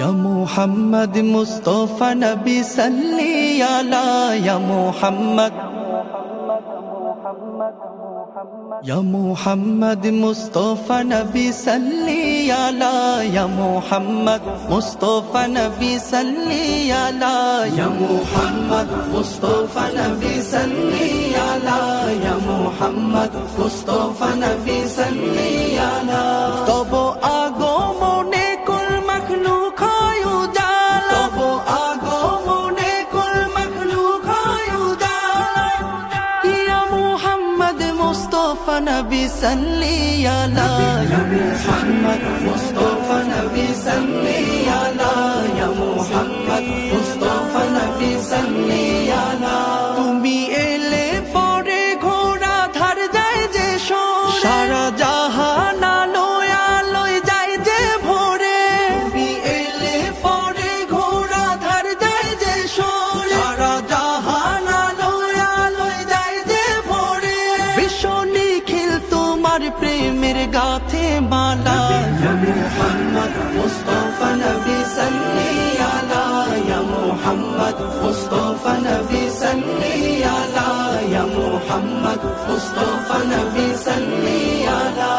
Ya Muhammad Mustafa Nabi salli ala ya Muhammad Ya Muhammad Mustafa Nabi salli ala ya Muhammad Mustafa Nabi salli ala ya Muhammad Mustafa Nabi salli ala ya Muhammad Mustafa Nabi salli ala Tobo agomone kul makhluk hoy ujala Tobo agomone kul makhluk hoy ujala Ya Muhammad Mustafa Nabi salli ala ya Muhammad Mustafa Nabi salli ala ya Muhammad Mustafa Nabi salli ala তুমি এলে পরে ঘোড়া ধার যায় যে সারা জাহান আলোয় আলোয় যায় যে ভোরে তুমি এলে পরে ঘোড়া ধার যায় যে সারা জাহান আলোয় আলোয় যায় যে ভোরে বিশ্ব নিখিল তোমার প্রেমের গাথে মালা ইয়া মুহাম্মদ মুস্তাফা নবী সাল্লি আলা ইয়া মুহাম্মদ মুস্তাফা নবী সাল্লি আলা ইয়া মুহাম্মদ মুস্তাফা নবী সাল্লি আলা